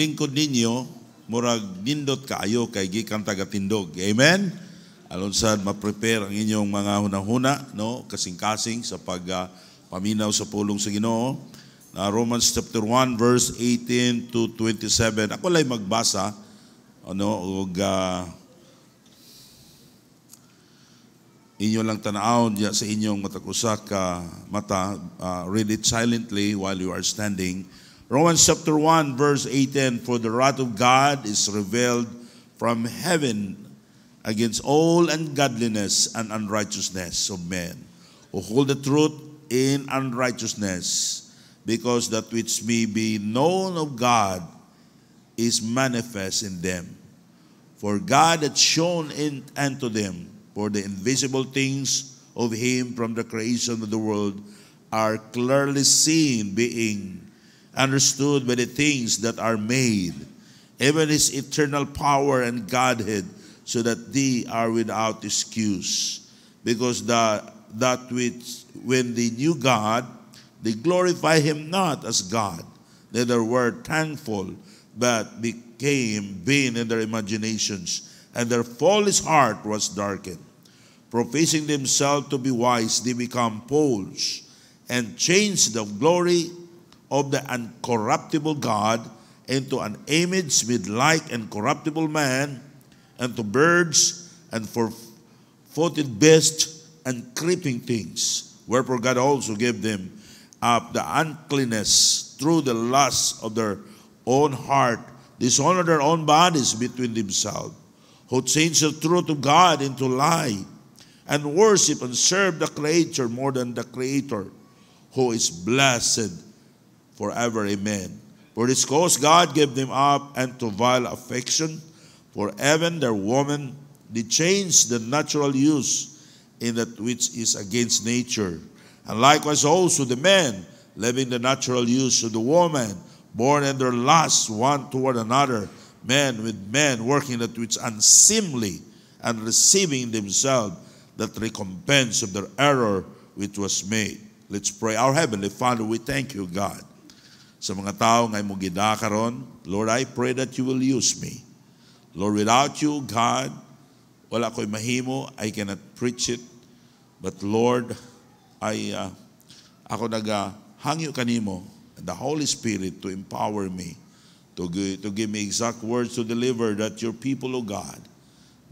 lingkod ninyo, murag nindot kaayo kay gikan tagatindog. Amen? Alon sad ma-prepare ang inyong mga hunahuna, no, kasing-kasing sa paminaw sa pulong sa Ginoo. Na Romans chapter 1 verse 18 to 27. Ako lay magbasa og inyo lang tanaw diya sa inyong matakusa ka mata. Read it silently while you are standing. Romans chapter 1 verse 18, for the wrath of God is revealed from heaven against all ungodliness and unrighteousness of men, who hold the truth in unrighteousness, because that which may be known of God is manifest in them. For God hath shown unto them, for the invisible things of him from the creation of the world are clearly seen, being understood by the things that are made, even his eternal power and Godhead, so that they are without excuse. Because that which, when they knew God, they glorify him not as God, neither were thankful, but became vain in their imaginations, and their foolish heart was darkened. Professing themselves to be wise, they become fools, and changed the glory of the uncorruptible God into an image made like and corruptible man, and to birds, and four-footed beasts, and creeping things. Wherefore God also gave them up the uncleanness through the lust of their own heart, dishonor their own bodies between themselves, who changed the truth of God into lie, and worship and serve the creature more than the Creator, who is blessed forever. Amen. For this cause God gave them up unto vile affection, for even their woman did change the natural use in that which is against nature. And likewise also the men, leaving the natural use of the woman, born in their lust one toward another, men with men, working that which unseemly, and receiving in themselves that recompense of their error which was made. Let's pray. Our Heavenly Father, we thank you, God, sa mga tao ngay mo gidakaron. Lord, I pray that you will use me. Lord, without you, God, wala ko'y mahimo. I cannot preach it. But Lord, ako hangyo kanimo, and the Holy Spirit to empower me, to give me exact words to deliver, that your people, O God,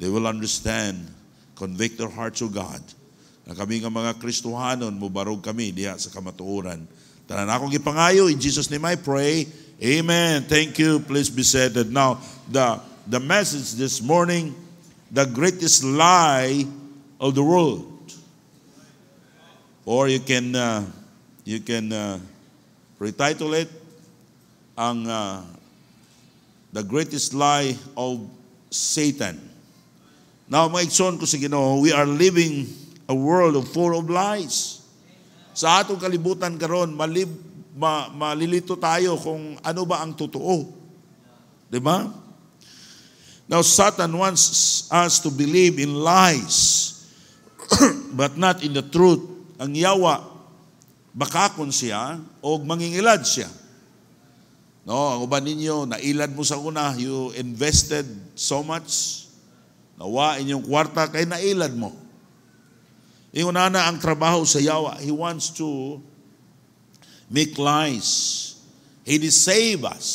they will understand, convict their hearts, O God, na kami nga mga Kristohanon, mubarog kami diya sa kamatuoran. Tanan akong gipangayo, in Jesus' name I pray. Amen. Thank you. Please be seated. Now, the message this morning, the greatest lie of the world. Or you can retitle it, the greatest lie of Satan. Now, mga igsoon ko sa Ginoo, we are living a world full of lies. Sa atong kalibutan karon, malilito tayo kung ano ba ang totoo. Diba? Now, Satan wants us to believe in lies, but not in the truth. Ang yawa, bakakon siya, o mangingilad siya. No, ang uban ninyo, nailad mo sa una, you invested so much, nawa inyong kwarta, kay nailad mo. Yung nana ang trabaho sa yawa, he wants to make lies. He deceive us.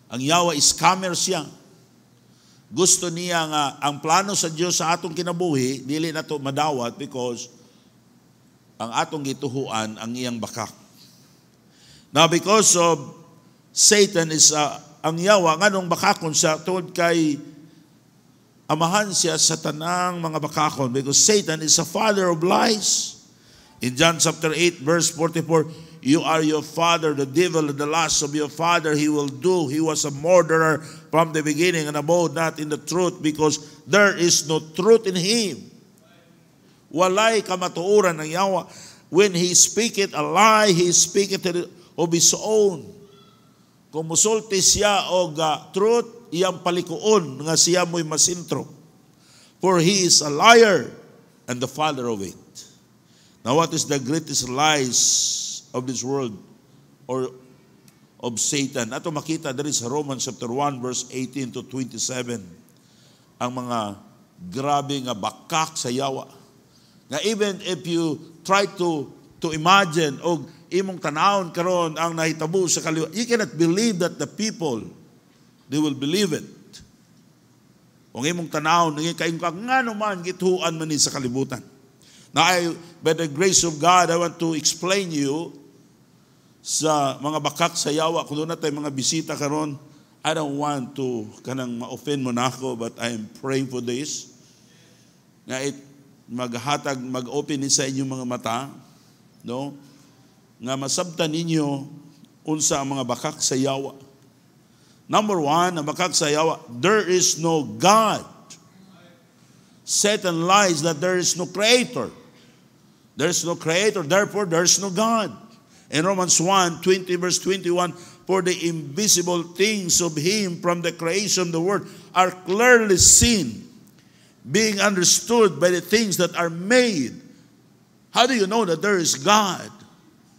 Ang yawa is scammer siya. Gusto niya nga, ang plano sa Diyos sa atong kinabuhi, dili na to madawat because ang atong gituhuan ang iyang bakak. Now, because of Satan is ang yawa, nganong bakakon siya tungod kay amahan siya sa tanang mga bakakon, because Satan is a father of lies. In John chapter 8 verse 44, you are your father, the devil, and the lust of your father he will do. He was a murderer from the beginning and abode not in the truth, because there is no truth in him. Walay kamatuoran ng yawa. When he speaketh a lie, he speaketh of his own. Kung musulti siya og truth, iyang palikuon nga siya mo'y masintro. For he is a liar and the father of it. Now, what is the greatest lies of this world? Or of Satan. Ato makita diri sa Romans chapter 1 verse 18 to 27. Ang mga grabe nga bakak sa yawa. Nga even if you try to imagine o imong tanawon karon ang nahitabo sa kaliwa, you cannot believe that the people, they will believe it. Kung imong tanawon, kayo nga naman gituan man ni sa kalibutan. Now, by the grace of God, I want to explain you sa mga bakak sa yawa. Kung doon na tayo mga bisita karon, I don't want to kanang ma-offend mo na ako, but I am praying for this. Nga mag-open sa inyong mga mata, no? Nga masabtan ninyo unsa ang mga bakak sa yawa. Number one, ang bakak sa yawa, there is no God. Satan lies that there is no creator. There is no creator, therefore there is no God. In Romans 1:20 verse 21, for the invisible things of Him from the creation of the world are clearly seen, being understood by the things that are made. How do you know that there is God?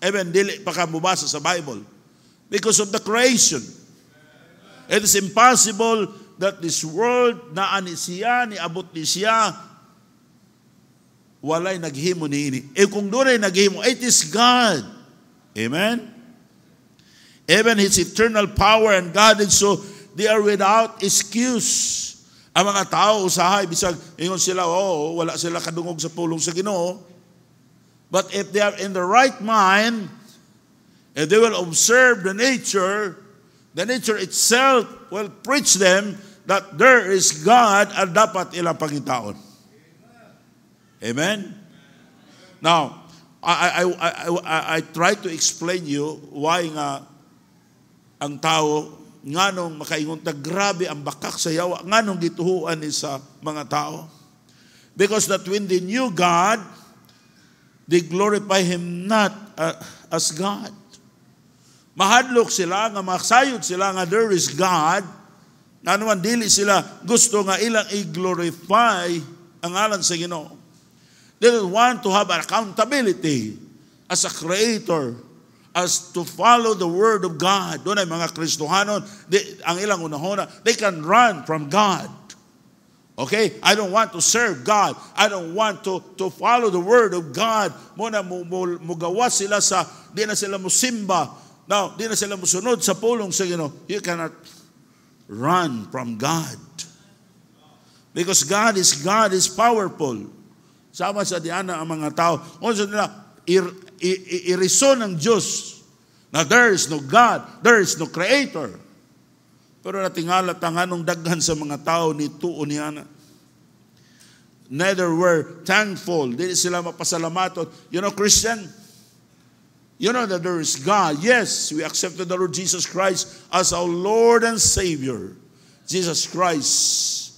Even dili pa ka mubasa sa Bible. Because of the creation. It is impossible that this world na ani siya, niabot ni siya, walay naghimo niini. Kung doon ay naghimo, it is God. Amen? Even His eternal power and guidance, so they are without excuse. Ang mga tao, usahay, bisag, ingon sila, wala sila kadungog sa pulong sa Ginoo. But if they are in the right mind, if they will observe the nature itself will preach them that there is God at dapat ilang pangitaon. Amen? Now, I try to explain you why nga ang tao nganong makaingon ta grabe ang bakak sa yawa nganong gituhuan ni sa mga tao. Because that when they knew God, they glorify Him not as God. Mahadlok sila nga masayod sila nga there is God, nga naman dili sila gusto nga ilang i-glorify ang ngalan sa Ginoo. They want to have accountability as a creator, as to follow the word of God. Doon ay mga Kristohanon, ang ilang unahona, they can run from God. Okay? I don't want to serve God. I don't want to follow the word of God. Muna mugawa sila sa, di na sila musimba. Now, di na sila musunod sa pulong sa Ginoo. You cannot run from God. Because God is powerful. Sama sa diana ang mga tao. Unsa nila i-reason ng Diyos na there is no God, there is no creator. Pero natingala tanganong daghan sa mga tao ni tuon niana. Neither were thankful. Dili sila mapasalamaton. You know, Christian, you know that there is God. Yes, we accepted the Lord Jesus Christ as our Lord and Savior. Jesus Christ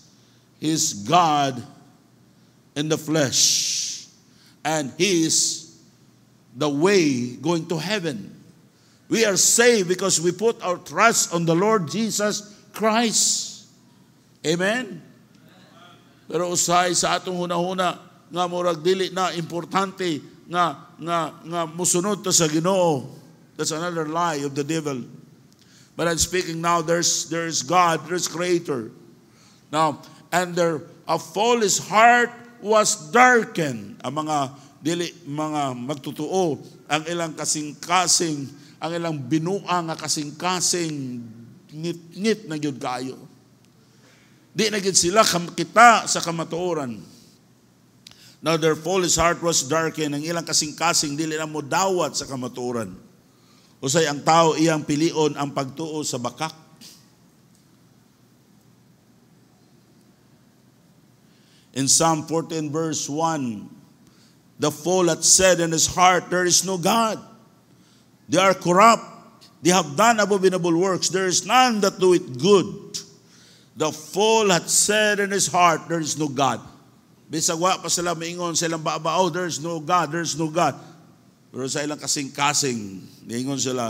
is God in the flesh. And He is the way going to heaven. We are saved because we put our trust on the Lord Jesus Christ. Amen? Pero usay sa atong hunahuna nga murag dili na importante nga musunod ta sa Ginoo. That's another lie of the devil. But I'm speaking now, there's God, there's Creator. Now, and a foolish heart was darkened. Ang mga magtutuo, ang ilang kasing-kasing, ang ilang binuang nga kasing-kasing, ngit-ngit na gyud kayo. Di na gyud sila kita sa kamatuoran. Now their foolish heart was darkened, ang ilang kasing-kasing dili na mo dawat sa kamatuoran. Usay ang tao iyang pilion ang pagtuo sa bakak. In Psalm 14 verse 1, the fool hath said in his heart, there is no God. They are corrupt. They have done abominable works. There is none that do it good. The fool hath said in his heart, there is no God. Bisag wa pa sila maingon sa ilang baba, there is no God, there is no God. Pero sa ilang kasing-kasing, maingon sila,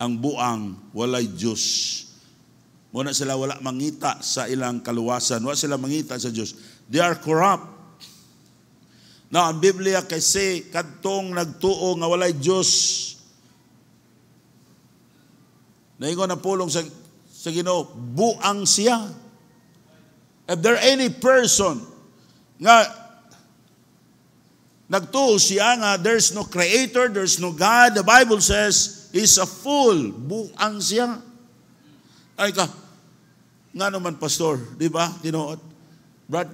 ang buang walay Diyos. Muna sila wala mangita sa ilang kaluwasan. Wala sila mangita sa Diyos. They are corrupt. Now, ang Biblia kasi kadtong nagtuo nga walay Diyos. Naingon na pulong sa Ginoo, buang siya. If there any person nga nagtuo siya nga there's no creator, there's no God, the Bible says he's a fool. Buang siya. Ay ka, nga naman pastor, di ba? Tinuod. Brad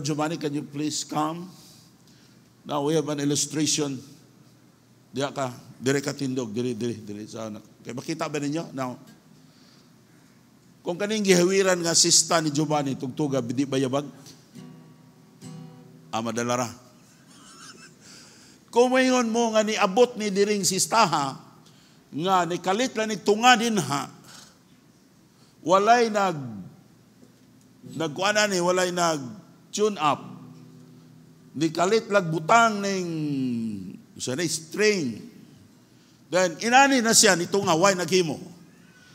Giovanni, can you please come? Now we have an illustration. Diya ka, dire ka tindog, dire. Kaya makita ba ninyo? Now, kung kaning gihawiran nga sista ni Giovanni, tugtuga, di ba yabag? Madalara. Kung mayon mo nga niabot ni diring sistaha, nga nikalit lang ni tunga din ha, walay walay nag-tune up, nikalit lag butang ning string, then inani na siya nito nga, why naghimo?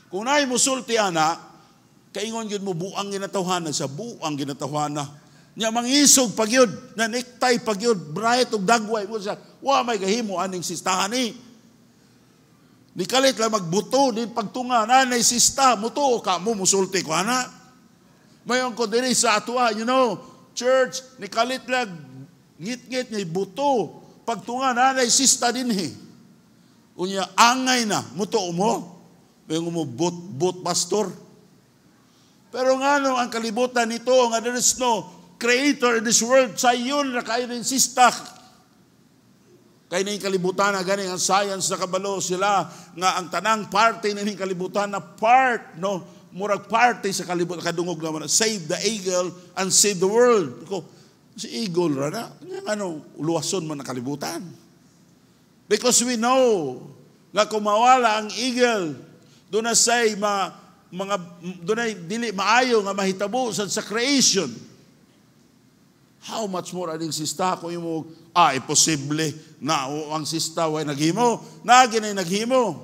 Kung naay mo sulti ana, kaingon yun mo buang ginatawhana sa buang ginatawhana. Nya mangisog pagyud, na nektay pagyud, bright og dagway mo siya. Wa may gahimo aning sistahan ni. Nikalit lang magbuto din pagtunga nanay sista muto ka mo musulti ko ana. Mayon ko diri sa atwa, church nikalit lang ngit-ngit ni buto pagtunga nanay sista dinhi. Unya angay na muto mo. Mayon mo but pastor. Pero ngano ang kalibutan nito nga there is no creator in this world, sa yun na kayo rin sista. Kaya na yung kalibutan na ganing ang science na kabalo sila nga ang tanang party na yung kalibutan na part, murag party sa kalibutan, kadungog naman, save the eagle and save the world. Si eagle rana, luwason man na kalibutan. Because we know nga kumawala ang eagle, doon na say doon ay dili maayo nga mahitabo sa creation. How much more aning sista kung imo imposible na ang sista way naghimo, nagi na naghimo.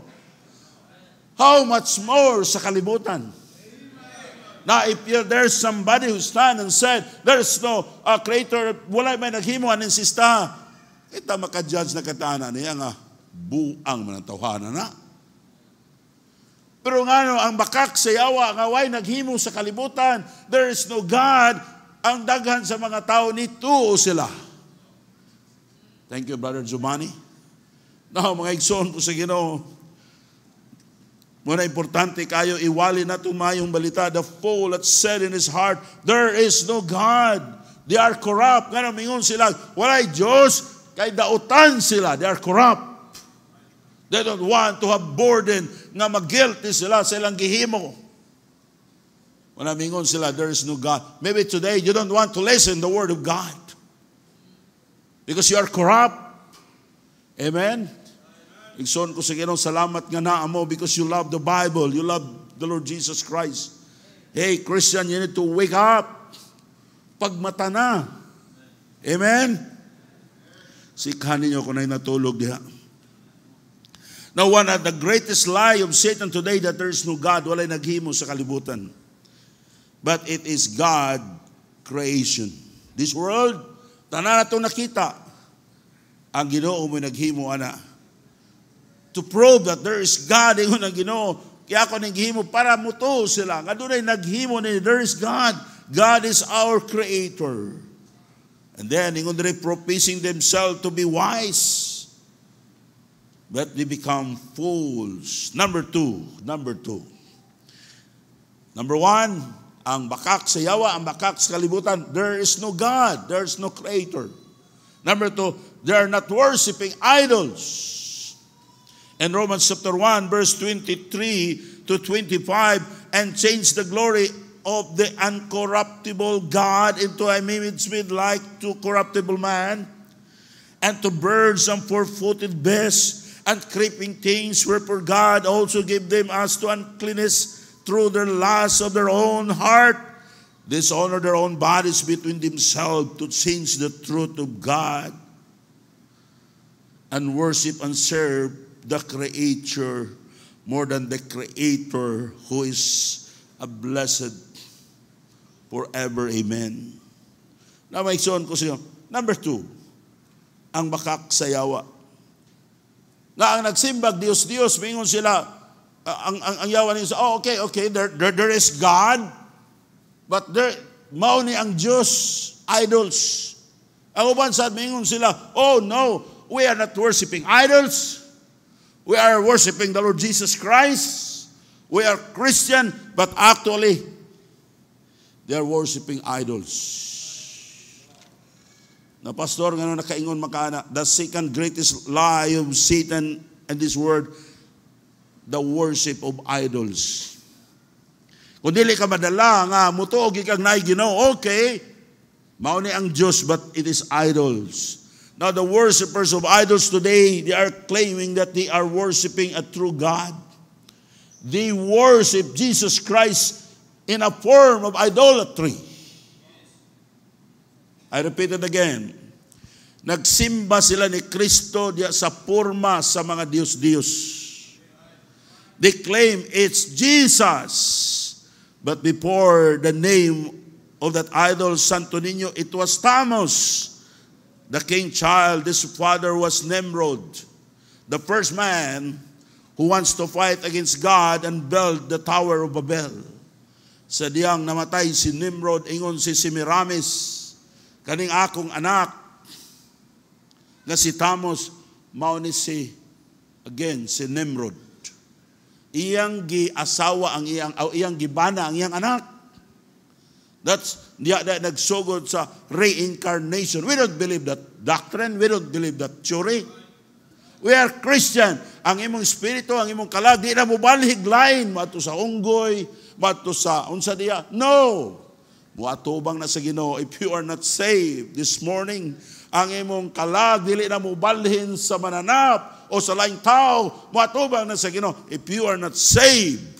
How much more sa kalibutan? Now if there's somebody who stand and said there's no creator, wala may naghimo aning sista, kita maka-judge na katana niya nga buang man ang tawhana na. Pero ang bakak sa yawa nga way naghimo sa kalibutan, there is no God. Ang daghan sa mga tao nituo sila. Thank you, Brother Giovanni. Now, mga igsoon po sa Ginoo, muna importante kayo, iwali na tumayong balita, the fool that said in his heart, there is no God. They are corrupt. Nga namingon sila, walay Diyos, kay dautan sila. They are corrupt. They don't want to have burden nga mag-guilty sila sa ilang gihimo. When namingon sila, there is no God. Maybe today you don't want to listen the word of God because you are corrupt. Amen? Igsoon ko sa Ginoo, salamat nga naa mo because you love the Bible, you love the Lord Jesus Christ. Hey, Christian, you need to wake up. Pagmata na. Amen? Sikhanin niyo kung na'y natulog diha. Now, one of the greatest lie of Satan today that there is no God, walay naghimo sa kalibutan. But it is God creation. This world, tanan na ito nakita. Ang Ginoo mo naghimo ana. To prove that there is God, ingon ang Ginoo. Kaya ako naghimo para muto sila. Nga doon ay naghimo ni there is God. God is our creator. And then, ingon rin professing themselves to be wise. But they become fools. Number two. Number one, ang bakak sa yawa, ang bakak sa kalibutan, there is no God, there is no creator. Number two, they are not worshiping idols. In Romans chapter 1, verse 23 to 25, and change the glory of the uncorruptible God into a image made like to corruptible man, and to birds and four-footed beasts, and creeping things, wherefore God also gave them as to uncleanness, through their lust of their own heart, dishonor their own bodies between themselves to change the truth of God and worship and serve the Creator more than the Creator who is a blessed forever. Amen. Now, may iksoon ko siya. Number two, ang bakak sa yawa. Nga ang nagsimbag, Diyos, mingon sila, ang yawan niya, okay, there is God, but mao ni ang Diyos, idols. Ang uban sad mingon sila, oh no, we are not worshiping idols. We are worshiping the Lord Jesus Christ. We are Christian, but actually, they are worshiping idols. Na pastor, nga nakaingon makana, the second greatest lie of Satan and this word, the worship of idols. Kung dili ka madala nga, mutuog ikang naay Ginoo, okay, mao ni ang Diyos, but it is idols. Now the worshipers of idols today, they are claiming that they are worshiping a true God. They worship Jesus Christ in a form of idolatry. I repeat it again. Nagsimba sila ni Kristo diya sa porma sa mga Diyos-Diyos. They claim it's Jesus. But before the name of that idol, Santo Niño, it was Tammuz, the king child. His father was Nimrod, the first man who wants to fight against God and build the Tower of Babel. Sa diyang namatay si Nimrod, ingon si Semiramis, kaning akong anak, nga si Tammuz, mao ni si Nimrod. Iyang gi-asawa ang iyang gibana ang iyang anak. That's nagsugod sa reincarnation. We don't believe that doctrine. We don't believe that theory. We are Christian. Ang imong espiritu, ang imong kalag, di na mo balhig lain, mato sa unggoy, mato sa unsa diya. No. Muatubang na sa Ginoo, if you are not saved this morning, ang imong kalag, dili na mo balhin sa mananap, o sa laing tao, muatubang na sa Ginoo. If you are not saved,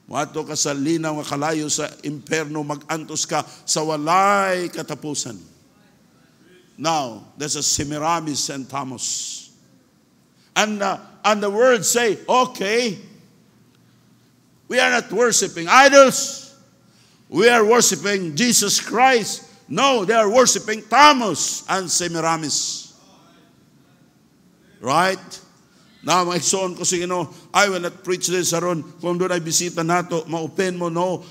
muato ka sa linaw nga kalayo sa imperno, magantos ka sa walay katapusan. Now, there's a Semiramis and Tammuz. And the words say, okay, we are not worshiping idols. We are worshiping Jesus Christ. No, they are worshiping Tammuz and Semiramis. Right? Now, maigsoon ko sige, no, I will not preach this aron kung doon ay bisita nato, ma-open mo, no.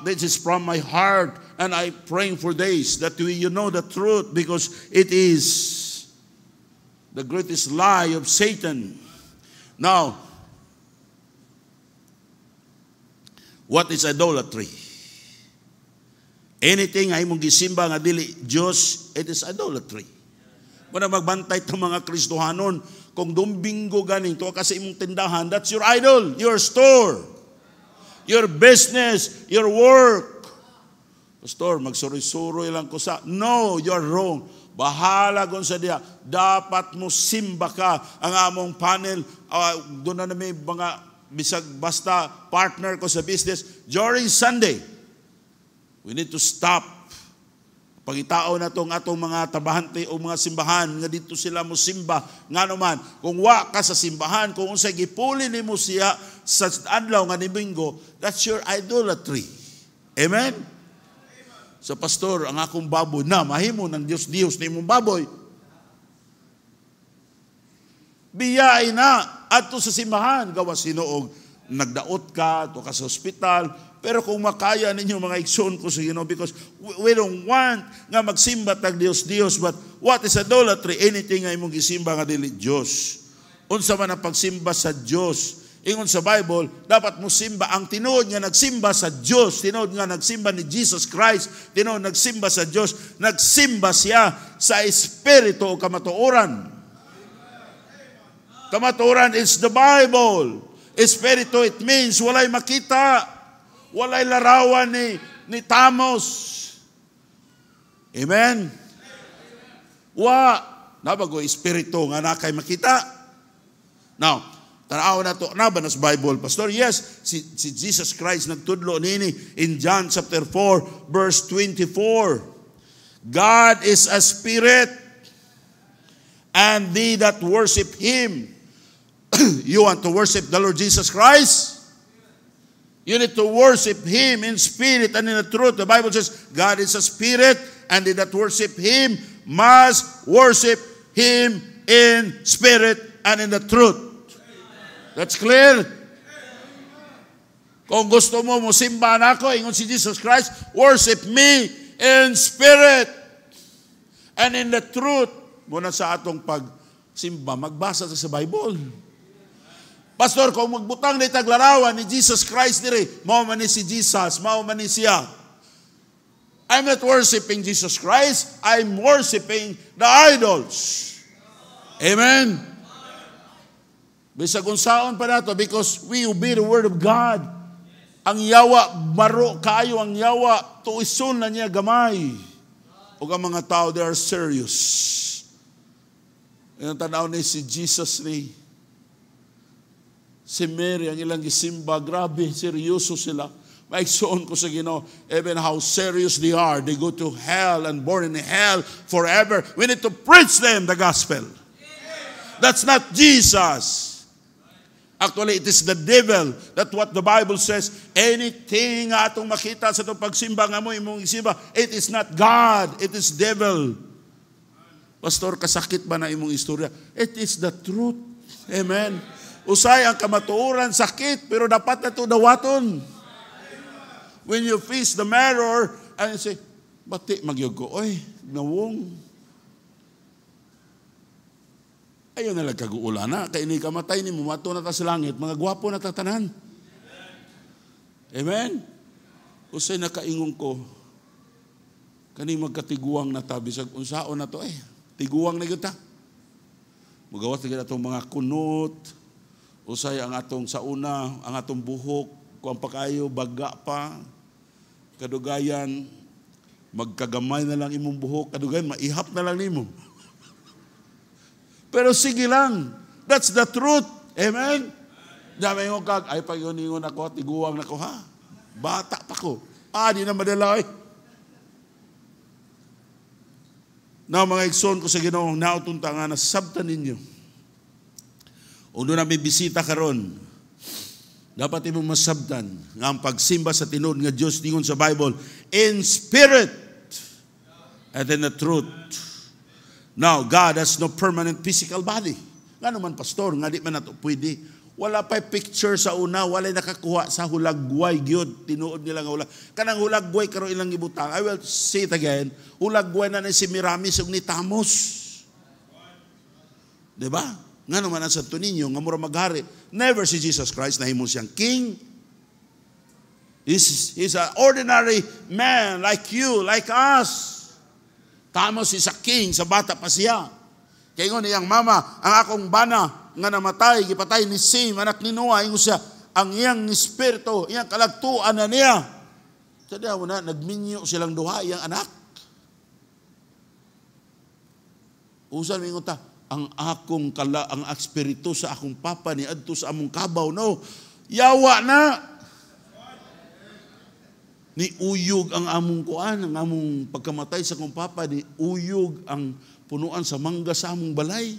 This is from my heart, and I praying for this, that you know the truth, because it is the greatest lie of Satan. Now, what is idolatry? Anything ay mong gisimba nga dili Diyos, it is idolatry. Muna magbantay itong mga Kristohanon, kung Domingo ganing to kasi imong tindahan, that's your idol, your store, your business, your work. Pastor, magsuri-suri lang ko sa, no, you're wrong. Bahala kung sa diya, dapat mo simba ka. Ang among panel, doon na may mga bisag basta partner ko sa business, during Sunday, we need to stop. Pagitao na itong atong mga tabahante o mga simbahan, nga dito sila mo simba. Nga naman, kung wa ka sa simbahan, kung unsay gipuli ni mo siya sa adlaw nga Domingo, that's your idolatry. Amen? So pastor, ang akong baboy na, mahimo ng Diyos na imong baboy. Biyay na, ato sa simbahan, gawa sinuog, nagdaot ka, to ka sa hospital. Pero kung makaya ninyo mga igsoon ko sa Ginoo, because we don't want nga magsimba tag Dios, but what is idolatry? Anything nga imong gisimba nga dili Dios. Unsa man ang pagsimba sa Dios? Ingon sa Bible, dapat mo simba ang tinuod nga nagsimba sa Dios, tinuod nga nagsimba ni Jesus Christ, tinuod nagsimba sa Dios, nagsimba siya sa espiritu o kamatuoran. Kamatuoran is the Bible. Espiritu, it means walay makita. Walay larawan ni Tammuz. Amen? Nabago espiritu nga nakay makita. Now, tanaw na to, na ba nas Bible, Pastor? Yes, si Jesus Christ nagtudlo nini in John chapter 4, verse 24. God is a spirit, and they that worship Him. You want to worship the Lord Jesus Christ? You need to worship Him in spirit and in the truth. The Bible says, God is a spirit, and they that worship Him must worship Him in spirit and in the truth. That's clear? Kung gusto mo simba na ako, ingon si Jesus Christ, worship me in spirit and in the truth. Muna sa atong pagsimba, magbasa sa Bible. Pastor, kung magbutang na itaglarawan ni Jesus Christ diri, mao man ni si Jesus, mao man ni siya. I'm not worshiping Jesus Christ, I'm worshiping the idols. Amen? Bisag unsaon pa nato, because we obey the word of God. Ang yawa, baro kayo ang yawa, tuison na niya gamay. O ang mga tao, they are serious. Ang tanaw ni si Jesus ni, si Mary, ang ilang gisimba, grabe, seryoso sila. Maigsoon ko sa Ginoo, even how serious they are. They go to hell and born in hell forever. We need to preach them the gospel. That's not Jesus. Actually, it is the devil. That's what the Bible says. Anything nga atong makita sa itong pagsimba nga mo, imong isimba, it is not God. It is devil. Pastor, kasakit ba na imong istorya? It is the truth. Amen. Usay ang kamatuoran, sakit, pero dapat na ito dawaton. When you face the mirror, and you say, bati, magyog ko, oy, nawong. Ayaw nalang kaguula na. Kaya ni kamatay ni mumato na ta sa langit. Mga gwapo na tatanan. Amen? Usay nakaingon ko, kani magkatiguang na ta, bisag unsaon na to tiguang na kita. Magawas na itong mga kunot, usay ang atong sauna, ang atong buhok, kung pa kayo, baga pa, kadugayan, magkagamay na lang imong buhok, kadugayan, maihap na lang nimo. Pero sige lang. That's the truth. Amen? Dami yung kag, ay pag yun ako, tiguang na ko ha. Bata pa ko. Di na madala Now mga igsoon ko sa Ginoo, nautunta nga na sabtan ninyo. O doon namin bisita karon. Dapat imong masabtan nga ang pagsimba sa tinuod nga Dios ningon sa Bible in spirit and in the truth. Now, God has no permanent physical body. Nga naman, pastor, nga di man nato pwede. Wala pa picture sa una, wala nakakuha sa hulagway, gyud tinuod nila nga hulag. Kanang hulagway karon ilang ibutang. I will say it again, hulagway na ni si Miramis ug ni Tamos. Diba? Nga naman ang Santo Niño, nga mura maghari. Never si Jesus Christ na himo siyang king. He's an ordinary man like you, like us. Tamos is a king, sa bata pa siya. Kaya ngon iyang mama, ang akong bana nga namatay, gipatay ni Sim, anak ni Noah, ingon siya, ang iyang espiritu, iyang kalagtuan na niya. Sa diya mo na, nagminyo silang duha, iyang anak. Usan mo ingon ta, ang espiritu sa akong papa ni adto sa among kabaw, no? Yawa na. Ni uyog ang among kuan, ang among pagkamatay sa akong papa, ni uyog ang punuan sa mangga sa among balay.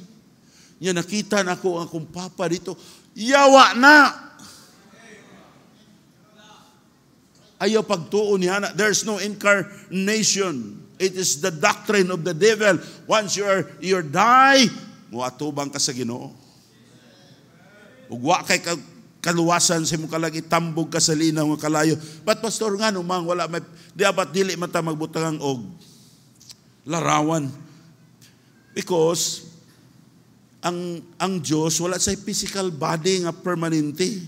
Nya nakita na ako ang akong papa dito, yawa na. Ayaw pagtuon niya, there's no incarnation. It is the doctrine of the devil. Once you're die, muatubang ka sa Ginoo. Ug wa kay kaluwasan sa imong kalagi, tambog ka sa linaw nga kalayo. But pastor nga numang wala may dapat dili man ta magbutang og larawan. Because ang Dios wala say physical body nga permanente.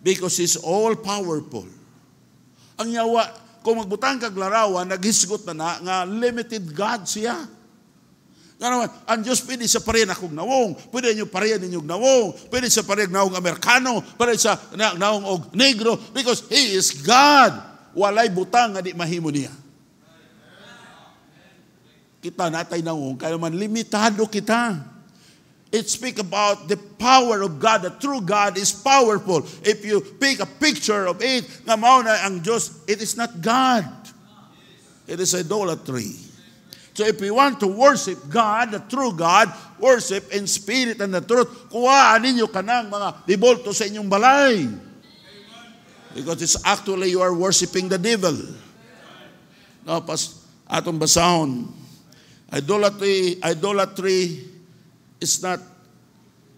Because He's all powerful. Ang yawa kung magbutang kag larawan, naghisgot na nga limited God siya. Nga naman, ang Diyos pwede sa parehan akong nawong, pwede nyo parehan ninyong nawong, pwede sa parehan nawong Amerikano, pwede sa nawong og negro, because He is God. Walay butang nga di mahimo niya. Kita natay nawong, kaya man limitado kita. It speak about the power of God. The true God is powerful. If you pick a picture of it, nga mao na ang Diyos, it is not God. It is idolatry. So if we want to worship God, the true God, worship in spirit and the truth, kuhaan ninyo kanang mga debolto sa inyong balay. Because it's actually you are worshiping the devil. No, atong basahon, idolatry is not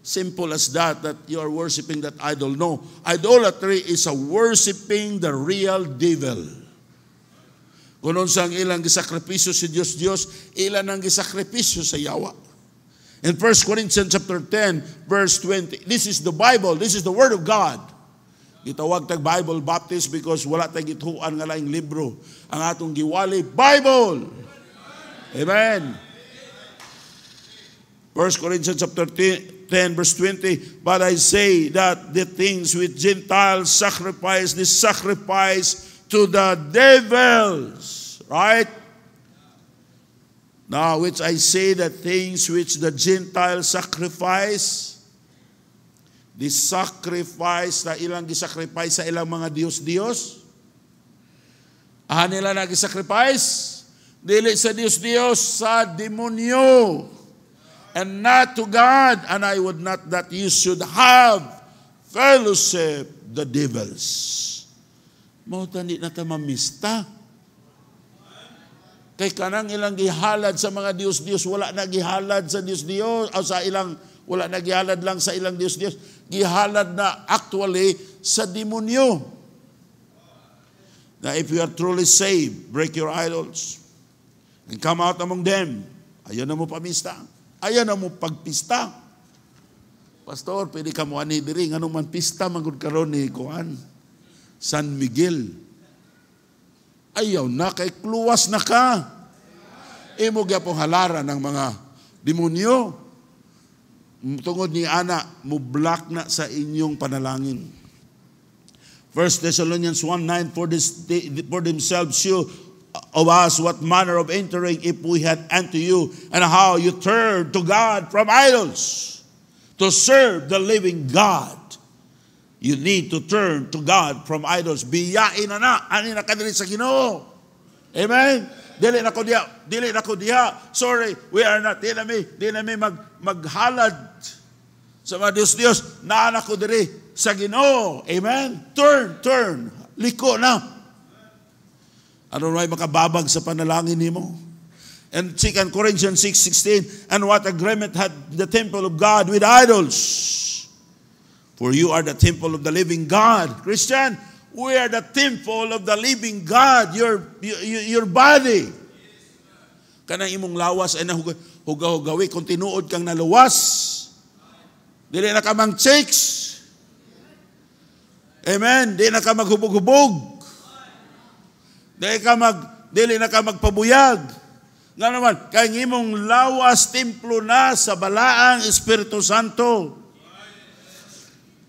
Simple as that you are worshiping that idol. No, idolatry is a worshiping the real devil. Kunon sang ilang gisakripisyo si Diyos, ilan ang gisakripisyo sa yawa. In 1 Corinthians chapter 10, verse 20, this is the Bible, this is the Word of God. Gitawag tag Bible Baptist because wala tag gituan nga laing libro. Ang atong giwali, Bible. Amen. 1 Corinthians chapter 10, verse 20, but I say that the things which Gentiles sacrifice, they sacrifice to the devils. Right? Now, which I say that things which the Gentiles sacrifice, they sacrifice na ilang gisacrifice sa ilang mga Diyos-Diyos. Nila nag-sacrifice? Dili sa Diyos-Diyos, sa demonyo. And not to God, and I would not that you should have fellowship the devils. Mauta di na ta mamista. Kay kanang ilang gihalad sa mga Diyos-Diyos, wala na gihalad sa Diyos-Diyos, o sa ilang, wala na gihalad lang sa ilang Diyos-Diyos, gihalad na actually sa demonyo. Now if you are truly saved, break your idols and come out among them. Ayaw na mo pamista. Ayaw na mo pagpista. Pastor, pwede ka mo ani diri, anong man pista, magod karon ni Kuan, San Miguel. Ayaw na, kay kluwas na ka. Imo gyapong halaran ng mga demonyo. Tungod ni ana, mublock na sa inyong panalangin. 1 Thessalonians 1:9, for themselves show of us what manner of entering if we had unto you, and how you turn to God from idols to serve the living God. You need to turn to God from idols. Biyain na ani na kadiri sa Ginoo. Amen. Dili na ko diha. Sorry, we are not. Di na mi maghalad sa mga Diyos. Naa ko diri sa Ginoo. Amen. Turn. Liko na. Ano may makababag sa panalangin nimo? And 2 Corinthians 6:16, and what agreement had the temple of God with idols? For you are the temple of the living God. Christian, we are the temple of the living God. Your body. Kanang imong lawas ay nahugaw-hugawi kung tinuod kang naluwas. Dili na ka mang chicks. Amen. Dili na ka maghubog-hubog. Dili na ka magpabuyag. Nga naman, kaya imong lawas templo na sa balaang Espiritu Santo.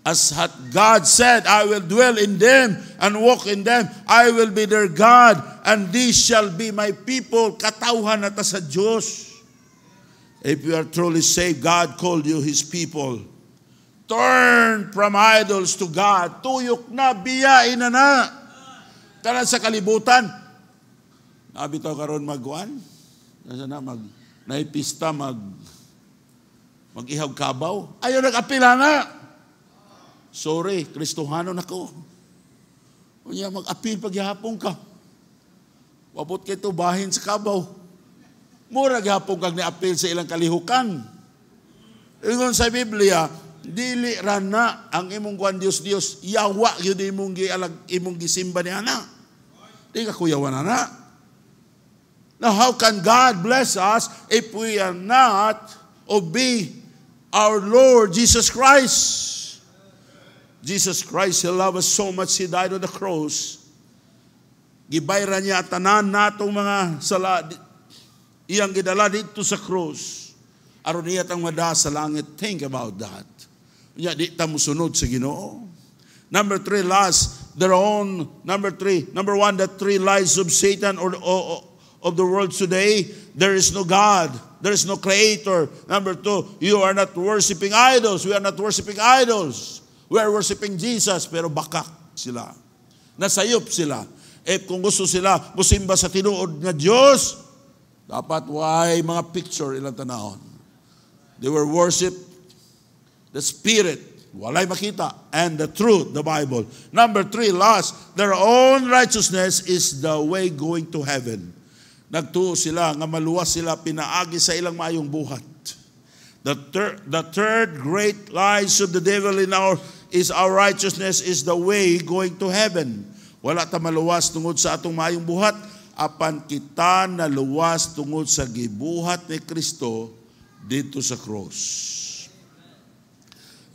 As had God said, I will dwell in them and walk in them. I will be their God, and these shall be my people. Katawhan na ta sa Diyos. If you are truly saved, God called you His people. Turn from idols to God. Tuyok na, biyain na. Kanan sa kalibutan, nabitaw karon magwan, naipista, mag-ihaw kabaw. Ayaw nag-apila na. Sorry, Kristohano na ko. Unya mag-apil paghihapon ka. Wabot kay to bahin sa kabaw. Mura gihapon kag ni-apil sa ilang kalihukan. Ingon sa Biblia, dili ra na ang imong kuan Dios, yawa gyud imong gisimba ni ana. Di ka kuyawan ana. Now how can God bless us if we are not obey our Lord Jesus Christ? Jesus Christ, He loved us so much, He died on the cross. Gibayran niya tanan natong mga sala, iyang gidala dito sa cross. Aron niya tang mada sa langit. Think about that. Nya di ta musunod sa Ginoo. Number 3, Number 1, the 3 lies of Satan or of the world today. There is no God. There is no Creator. Number 2, you are not worshiping idols. We are not worshiping idols. We are worshiping Jesus, pero bakak sila. Nasayop sila. Kung gusto sila musimba sa tinuod nga Diyos, dapat way mga picture ilang tanahon. They were worship the Spirit, walay makita, and the truth, the Bible. Number 3, last, their own righteousness is the way going to heaven. Nagtuo sila, nga maluwas sila, pinaagi sa ilang maayong buhat. The third great lies of the devil is our righteousness is the way going to heaven. Wala ta maluwas tungod sa atong maayong buhat, apan kita naluwas tungod sa gibuhat ni Kristo dito sa cross.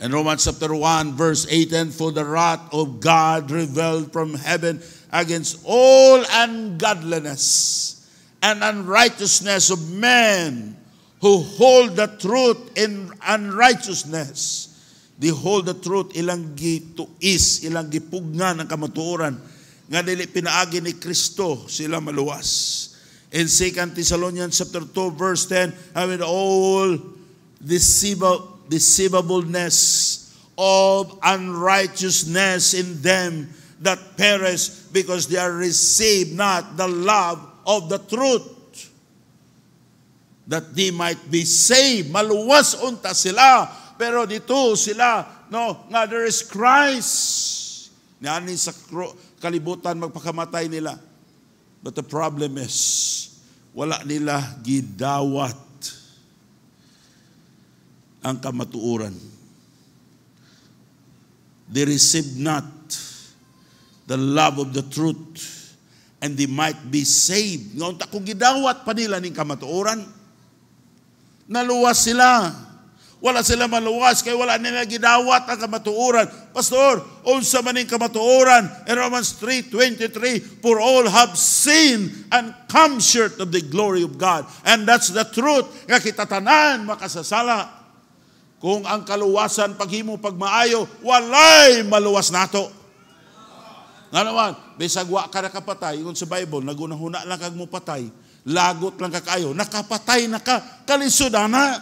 In Romans chapter 1 verse 18, for the wrath of God revealed from heaven against all ungodliness and unrighteousness of men who hold the truth in unrighteousness. They hold the truth, ilang gituis, ilang gipugnan ang kamatuoran, nga dili pinaagi ni Kristo sila maluwas. In 2 Thessalonians chapter 2 verse 10, having all deceivableness of unrighteousness in them that perish, because they are received not the love of the truth, that they might be saved. Maluwas unta sila, pero dito sila, no, nga there is Christ. Niani sa kalibutan magpakamatay nila. But the problem is, wala nila gidawat ang kamatuoran. They received not the love of the truth, and they might be saved. Ngayon, kung gidawat pa nila ng kamatuoran, naluwas sila. Wala sila maluwas, kaya wala nila gidawat ang kamatuoran. Pastor, unsa man ning kamatuoran? In Romans 3:23, for all have sinned and come short of the glory of God. And that's the truth. Nga kita tanan makasasala. Kung ang kaluwasan paghimo pagmaayo, walay maluwas nato. Nga naman, bisag wa ka nakapatay, kung sa Bible, nagunahuna lang kag mo patay, lagot lang ka kayo, nakapatay na ka, kalisod na.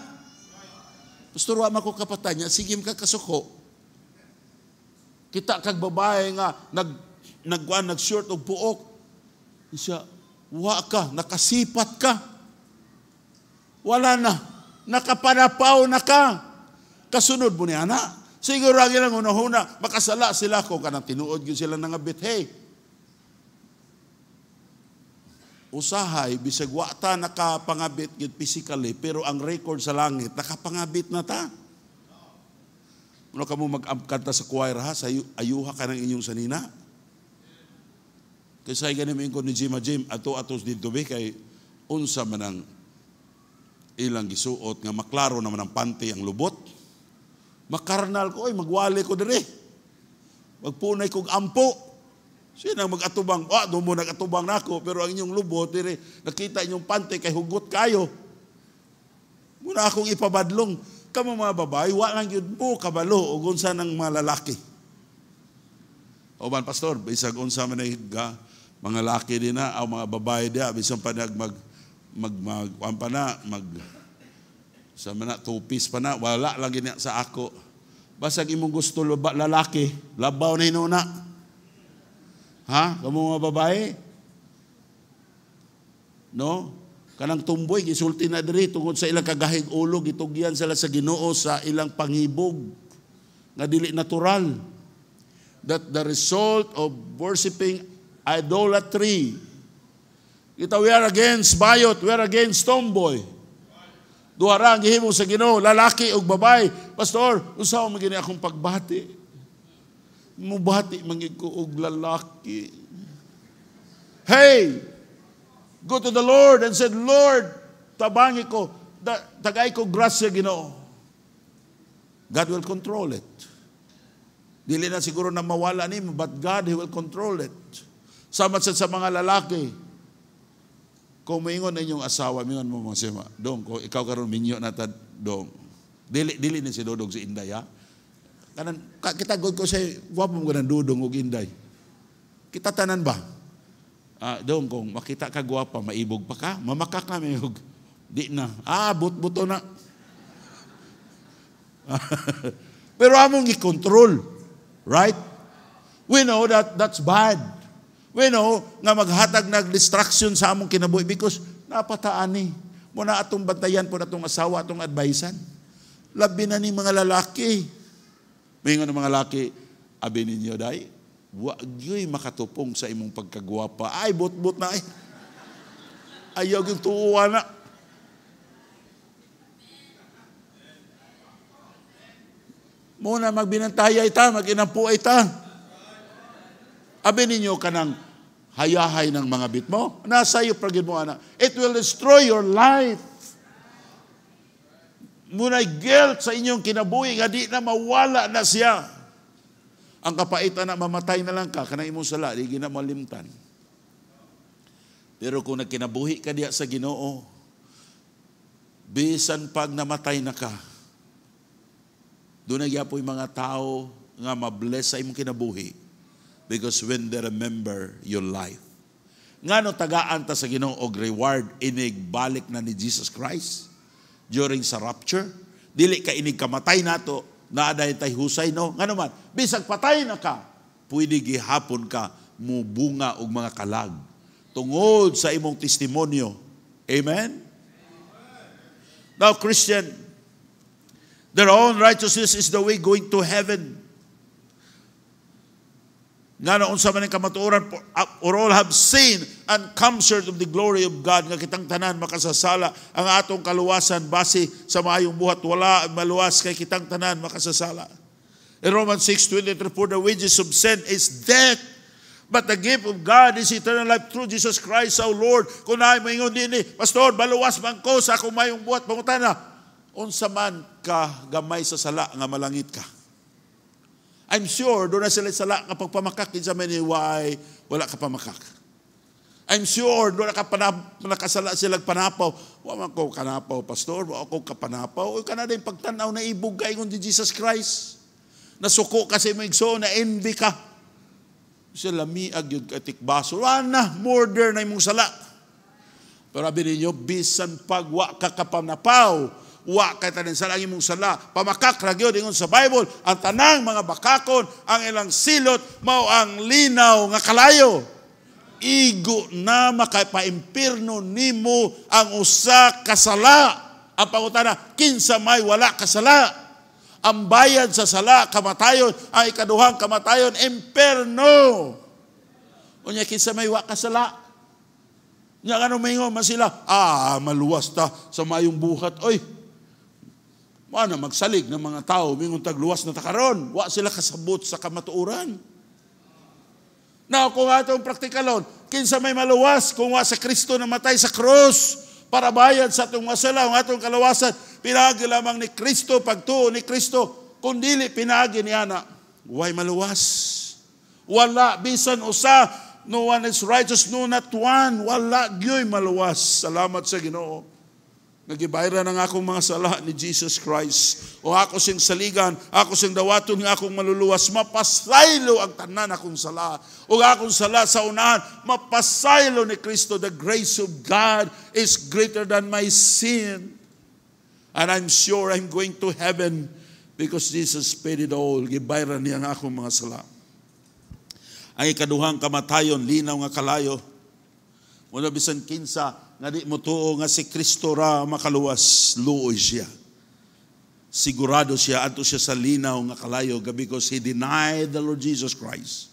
Pastor, wa man ko kapatay niya, sige ka kasuko. Kita kag babae nga, nag-short og puok. Siya, wa ka, nakasipat ka. Wala na, nakapanapaw na ka. Kasunod mo niya na. Siguro ang ilang unahuna, makasala sila kung kanang tinuod yun sila nangabit. Hey, usahay, bisag wata nakapangabit yun physically, pero ang record sa langit, nakapangabit na ta. Ano ka mo mag-kanta sa choir ha, sa ayuha ka ng inyong sanina. Kasi ganun ko ni Jim, ato-atos dito be, kay unsa man ang ilang gisuot, nga maklaro naman ang panty ang lubot. Makarnal ko, magwali ko dire. Magpunay kong ampo. Sino mag-atubang? Doon mo nag-atubang na ako, pero ang inyong lubot, dire, nakita inyong pante, kay hugot kayo. Muna akong ipabadlong. Kamo mga babae, walang yun po kabalo, o gunsa ng mga lalaki. O man, pastor, bisag unsa man ay mga lalaki din na, o mga babae din, bisag pa sa mana tupis pa na, wala lang gina sa ako. Basag imong gusto lalaki, labaw na hinuna. Ha? Kamu mga babae? No? Kanang tumboy, gisulti na diri tungod sa ilang kagahig ulo, gitugyan sila sa Ginoo sa ilang panghibog nga dili natural. That the result of worshiping idolatry. Kita, we are against bayot, we are against tomboy. Duhara ang gihimo sa Ginoo, lalaki o babae. Pastor, usaw mo gini akong pagbati. Mubati mangig ko og lalaki. Hey, go to the Lord and said, Lord, tabangi ko, tagay ko grasya Ginoo. God will control it. Dili na siguro na mawala nimo, but God, He will control it. Sama sa mga lalaki. Kung maingon na inyong asawa, maingon mo mga sema, dong, kung ikaw karon minyo na ta, dong, dili ni si Dodong si Inday, ha? Kita god ko say, wapo mo ganang Dodong o Inday. Kita tanan ba? Dong, kung makita ka gwapa, maibog pa ka, mamakak na may hug. Di na. Buto na. Pero among i-control. Right? We know that that's bad. We know nga maghatag nag-distraction sa among kinabuhi because napataani. Muna atong bantayan po na atong asawa, atong advisean. Labi na ni mga lalaki. May nga ng mga lalaki, abi ninyo day, wag yo'y makatupong sa imong pagkagwapa. Ay, but na ay. Ayaw yung tuwa na. Muna magbinantaya ita, maginampu ita. Abi ninyo kanang hayahay ng mga bit mo. Nasa iyo pragid mo, anak. It will destroy your life. Muna'y guilt sa inyong kinabuhi, nga di na mawala na siya. Ang kapaitan na mamatay na lang ka, kanang imong sala, di ginamalimtan. Pero kung nagkinabuhi ka diya sa Ginoo, bisan pag namatay na ka, doon nagyapoy mga tao nga mabless sa imong kinabuhi because when they remember your life. Nga no tagaan ta sa Ginoo og reward inig balik na ni Jesus Christ during sa rapture. Dili ka inig kamatay nato, naaday tay husay no. Nga naman, bisag patay na ka, pwede gihapon ka mubunga og mga kalag tungod sa imong testimonyo. Amen? Now, Christian, their own righteousness is the way going to heaven. Nga noon sa maning kamatuoran, or all have seen and come short of the glory of God, nga kitang tanan makasasala ang atong kaluwasan base sa maayong buhat. Wala maluwas kay kitang tanan makasasala. In Romans 6:23, for the wages of sin is death, but the gift of God is eternal life through Jesus Christ our Lord. Kung naay maingon din Pastor, baluwas man ko sa akong mayong buhat. Pangutana, unsa man ka gamay sa sala nga malangit ka. I'm sure doon na sila sala nga pagpamakak kinsa man why wala ka pamakak. I'm sure doon nakasala sila panapaw. Wa man ko kanapaw, Pastor, wa ako kapanapaw. O kana din pagtanaw na ibog kaingon di Jesus Christ. Nasuko kasi mo igso na envy ka. Sila miag yung katikbaso. Wala, murder na imong sala. Pero sabi ninyo, bisan pag wa ka kapanapaw, wa ka tanin sala ang imong sala. Pamakak ragyo dingon sa Bible, ang tanang mga bakakon, ang ilang silot, mao ang linaw nga kalayo. Igo na makapaimpirno nimo ang usa ka sala. Ang pangutana, kinsa may wala ka sala. Ang bayad sa sala, kamatayon, ang ikaduhang kamatayon, imperno. Unya kinsa may wa kasala. Nya ano maingon man sila, maluwas ta sa mayong buhat. Oy, mana magsalig ng mga tao, mingon tagluwas na ta karon. Wa sila kasabot sa kamatuoran. Now, kung atong praktikalon, kinsa may maluwas kung wa sa Kristo na matay sa krus para bayad sa atong masala, ang atong kalawasan, pinagi lamang ni Kristo, pagtuo ni Kristo, kung dili pinagi ni Ana, why maluwas? Wala, bisan usa, no one is righteous, no not one, wala, gyoy maluwas. Salamat sa Ginoo. Nagibayra ng akong mga sala ni Jesus Christ. O ako sing saligan, ako sing dawaton ng akong maluluwas, mapasaylo ang tanan akong sala. O akong sala sa unahan, mapasaylo ni Kristo. The grace of God is greater than my sin. And I'm sure I'm going to heaven because Jesus paid it all. Gibayra niya ang akong mga sala. Ang ikaduhang kamatayon, linaw nga kalayo. Muna bisan kinsa, nga di mo tuo nga si Kristo ra makaluwas, luoy siya. Sigurado siya, ato siya sa linaw nga kalayo, because he denied the Lord Jesus Christ.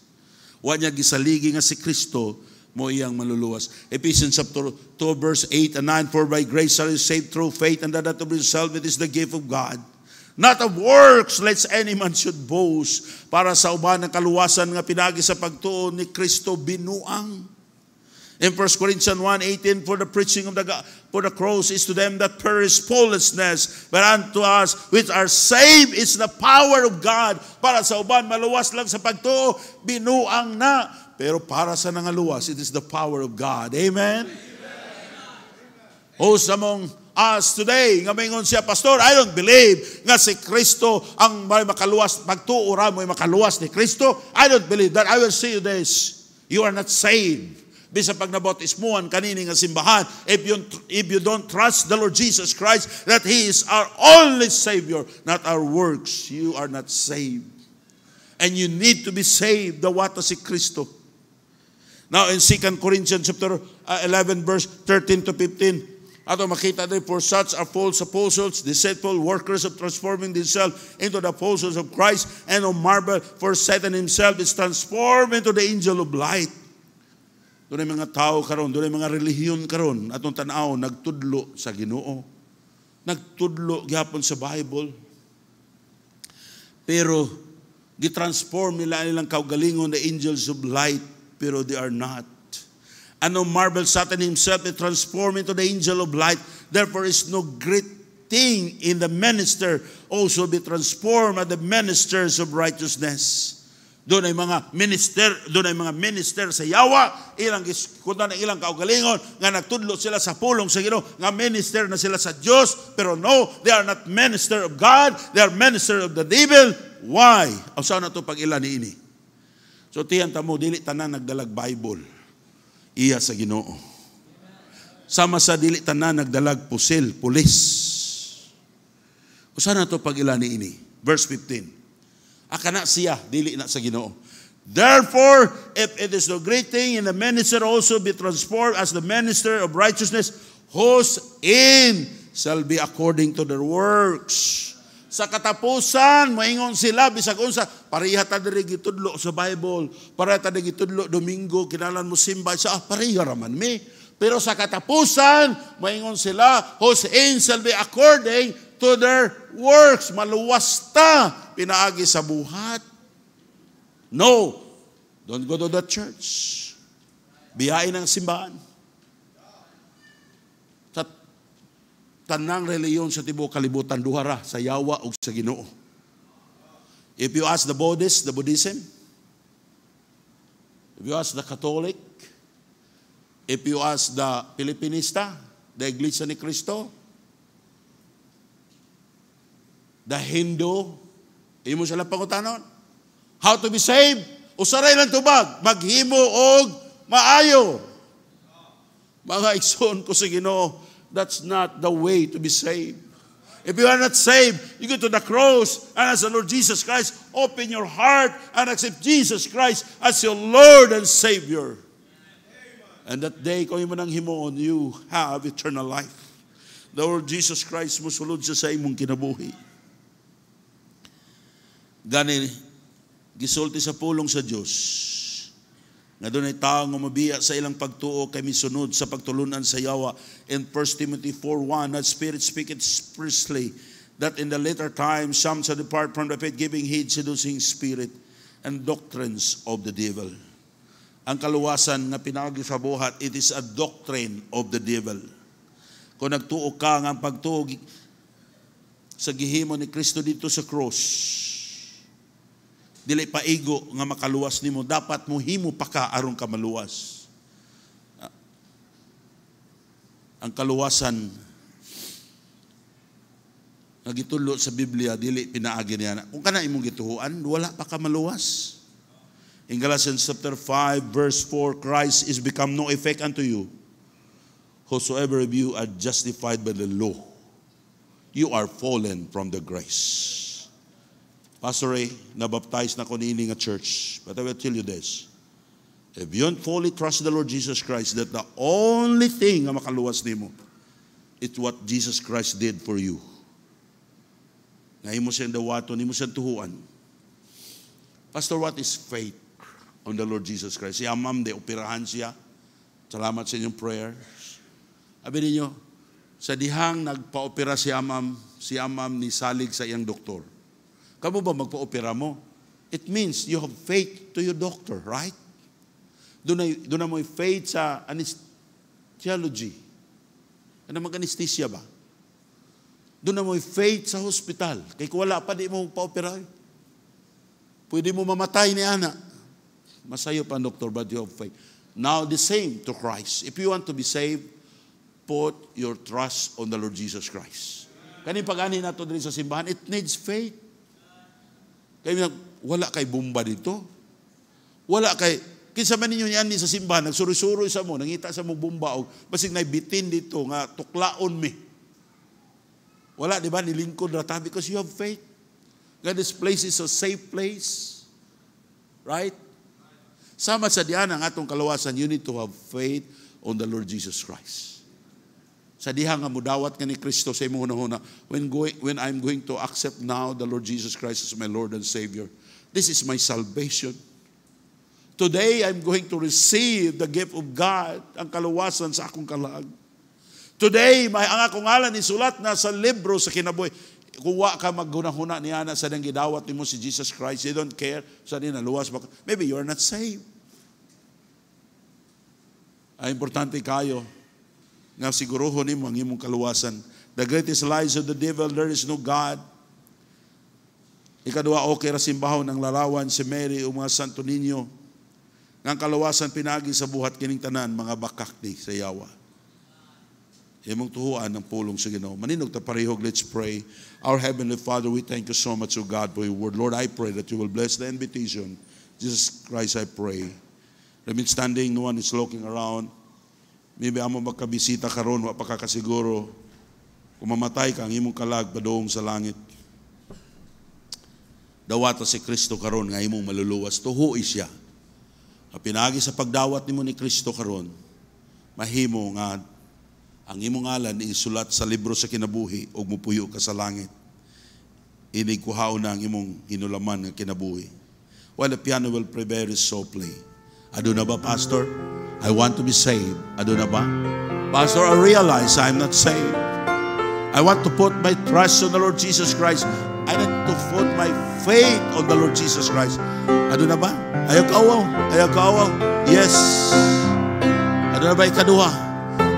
Wa niya gisaligi nga si Kristo, mo iyang maluluwas. Ephesians chapter 2 verse 8 and 9, for by grace are you saved through faith, and that of yourself, it is the gift of God. Not of works, lest any man should boast. Para sa uban ng kaluwasan nga pinagi sa pagtuo ni Kristo binuang. In 1 Corinthians 1:18, for the preaching of for the cross is to them that perish foolishness, but unto us which are saved is the power of God. Para sa uban maluwas lang sa pagtuo, binuang na. Pero para sa nangaluwas, it is the power of God. Amen? Who's among us today, nga maingon siya, Pastor, I don't believe nga si Kristo ang may makaluwas, pagtuo ra mo makaluwas ni Kristo. I don't believe that. I will say you this, you are not saved. Bisa pag nabautismuhan kanini nga simbahan, if you don't trust the Lord Jesus Christ, that He is our only Savior, not our works, you are not saved. And you need to be saved, the wata si Kristo. Now in 2 Corinthians chapter 11 verse 13 to 15, ato makita din, for such are false apostles, deceitful workers of transforming themselves into the apostles of Christ, and no marvel, for Satan himself is transformed into the angel of light. Doon ay mga tao karon, doon ay mga relihiyon karon, atong tanaw, nagtudlo sa Ginoo. Nagtudlo gyapon sa Bible. Pero gitransform nila nilang kaugalingon the angels of light, pero they are not. And no marvel, Satan himself is transformed into the angel of light. Therefore is no great thing in the minister also be transformed at the ministers of righteousness. Doon ay mga minister sa yawa, ilang kunta ng ilang kaugalingon, nga nagtudlo sila sa pulong sa Ginoo, nga minister na sila sa Diyos, pero no, they are not minister of God, they are minister of the devil. Why? O saan na ito pag ilan ini? So tiyan ta mo, dili tanan nagdalag Bible, iya sa Ginoo. Sama sa dili tanan nagdalag pusil, pulis. O saan na ito pag ilan ini? Verse 15. Akana siya, dili na sa Ginoo. Therefore, if it is no great thing in the minister also be transformed as the minister of righteousness, whose end shall be according to their works. Sa katapusan, maingon sila, bisag unsa, pareha ta diri gitudlo sa Bible, pareha ta diri gitudlo Domingo, kinalan mo simba, sa pareha raman me. Pero sa katapusan, maingon sila, whose end shall be according to their works. Maluwas ta pinaagi sa buhat. No, don't go to the church. Biyain ang simbahan. Sa tanang reliyon sa tibuok kalibutan, duhara sa yawa ug sa Ginoo. If you ask the Buddhist, the Buddhism, if you ask the Catholic, if you ask the Filipinista, the Iglesia ni Cristo, the Hindu, imo sila pangutanon. How to be saved? Usaray lang tubag, maghimo og maayo. Mga igsoon ko sa Ginoo, that's not the way to be saved. If you are not saved, you go to the cross and ask the Lord Jesus Christ, open your heart and accept Jesus Christ as your Lord and Savior. And that day, kung imo nang himoon, you have eternal life. The Lord Jesus Christ musulod siya sa imong kinabuhi. Gani, gisulti sa pulong sa Diyos, nga doon ay tao nga mabiya sa ilang pagtuo kay misunod sa pagtulunan sa yawa. In 1 Timothy 4:1, that Spirit speaketh expressly that in the later times some shall depart from the faith, giving heed seducing spirit and doctrines of the devil. Ang kaluwasan nga pinagi sa buhat, it is a doctrine of the devil. Kung nagtuo ka nga ang pagtuo sa gihimo ni Kristo dito sa cross, dili paigo nga makaluwas nimo, dapat mo himo pa ka aron ka maluwas. Ang kaluwasan nga gitudlo sa Biblia dili pinaagi niya. Kung kana imong gituhuan, wala pa ka maluwas. In Galatians chapter 5 verse 4, Christ is become no effect unto you. Whosoever of you are justified by the law, you are fallen from the grace. Pastor Ray, nabaptize na ko niini nga church. But I will tell you this. If you don't fully trust the Lord Jesus Christ, that the only thing nga makaluwas nimo, it's what Jesus Christ did for you. Nga imo siyang dawaton, imo siyang tuhuan. Pastor, what is faith on the Lord Jesus Christ? Si Amam, de operahan siya. Salamat sa inyong prayers. Sabi ninyo, sa dihang nagpa-opera si Amam ni salig sa iyang doktor. Kamu ba magpa-opera mo? It means you have faith to your doctor, right? Doon na mo faith sa anesthesiology. Ano mag-anesthesia ba? Doon na mo faith sa hospital. Kaya kung wala pa, di mo pa-opera. Pwede mo mamatay ni Ana. Masayo pa, doctor, but you have faith. Now, the same to Christ. If you want to be saved, put your trust on the Lord Jesus Christ. Kani pag-ani nato diri sa simbahan, it needs faith. Kaya wala kay bomba dito. Wala kay, kinsa man ninyo yan sa simbahan, nagsuroy-suroy sa mo, nangita sa mo bomba, o basig na bitin dito, nga tuklaon me. Wala, di ba, nilingkod rata, because you have faith. God, this place is a safe place. Right? Sama sa diyan ang atong kalawasan, you need to have faith on the Lord Jesus Christ. Sa diha nga mudawat nga ni Kristo sa imong hunahuna, when I'm going to accept now the Lord Jesus Christ as my Lord and Savior, this is my salvation. Today, I'm going to receive the gift of God, ang kaluwasan sa akong kalag. Today, ang akong ngalan isulat na sa libro sa kinabuhi. kung wa ka maghuna-huna niya na sa nang gidawat nimo si Jesus Christ, you don't care, sa din naluwas ba ka? Maybe you're not saved. Ay importante kayo nga siguruhon nimo ang imong kaluwasan. The greatest lies of the devil, there is no God. Ikaduha, okay ra simbahon ng larawan si Mary o mga Santo Niño. Nga kaluwasan pinagi sa buhat kining tanan, mga bakakdi sa yawa. Imong tuhuan ng pulong sa Ginoo. Maninog ta parehog, let's pray. Our Heavenly Father, we thank you so much, O God, for your word. Lord, I pray that you will bless the invitation. Jesus Christ, I pray. Remain standing, no one is looking around. Maybe amo magkabisita karon, wa pa ka kasiguro. Kung mamatay ka, ang imong kalag padong sa langit. Dawata si Kristo karon nga imong maluluwas. Tuhuis siya. Pinagi sa pagdawat nimo ni Kristo karon, mahimo nga ang imong ngalan isulat sa libro sa kinabuhi ug mupuyo ka sa langit. Inig kuhaw na ang imong hinulaman nga kinabuhi. While the piano will prepare his soul play. Aduna ba, Pastor? I want to be saved. Aduna ba? Pastor, I realize I'm not saved. I want to put my trust on the Lord Jesus Christ. I need to put my faith on the Lord Jesus Christ. Aduna ba? Ayaw kaawaw. Ayaw kaawaw. Yes. Aduna ba ikaduha?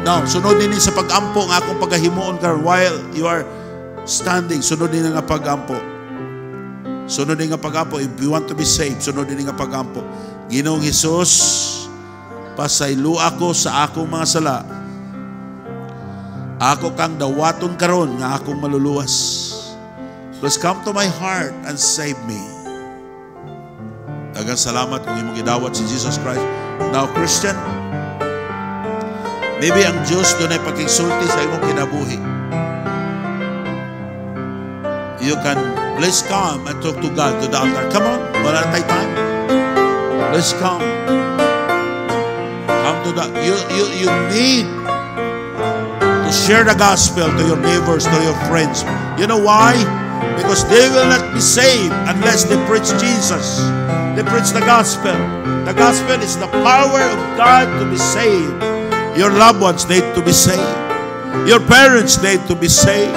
Now, sunod din sa pag-ampo nga akong paghahimuon ka while you are standing. Sunod din nga pag-ampo. Sunod din nga pag-ampo. If you want to be saved, sunod din nga pag-ampo. Ginoong Hesus, pasaylo ako sa akong mga sala. Ako kang dawaton karon nga akong maluluwas. Please come to my heart and save me. Daghang salamat kung imong gidawat si Jesus Christ. Now, Christian, maybe ang Diyos doon ay pagkingsulti sa imong kinabuhi. You can please come and talk to God to the altar. Come on, wala na tayo time. Let's come. Come to the, you need to share the gospel to your neighbors, to your friends. You know why? Because they will not be saved unless they preach Jesus. They preach the gospel. The gospel is the power of God to be saved. Your loved ones need to be saved. Your parents need to be saved.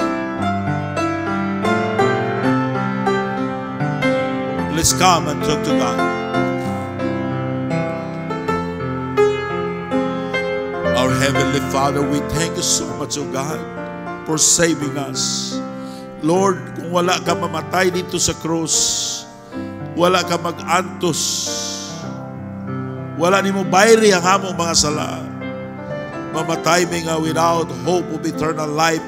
Please come and talk to God. Our Heavenly Father, we thank you so much, O God, for saving us. Lord, kung wala ka mamatay dito sa krus, wala ka mag-antos, wala ni mo bayri ang among mga sala, mamatay mi nga without hope of eternal life.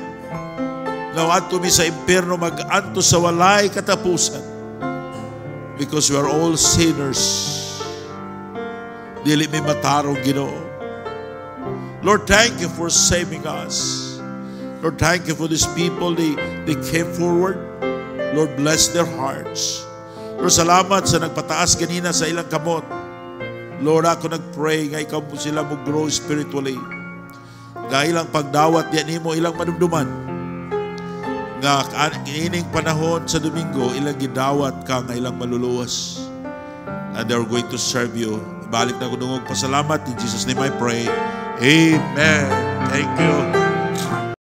Nawadto mi sa impyerno mag-anto sa walay katapusan. Because we are all sinners. Dili mi matarong Ginoo. Lord, thank you for saving us. Lord, thank you for these people. They came forward. Lord, bless their hearts. Lord, salamat sa nagpataas kanina sa ilang kamot. Lord, ako nagpray nga ikaw po sila mag-grow spiritually. Nga ilang pagdawat yan mo, ilang manumduman. Nga ining panahon sa Domingo, ilang gidawat ka nga ilang maluluwas. And they're going to serve you. Balik na ko nungog pasalamat. In Jesus' name I pray. Amen. Thank you.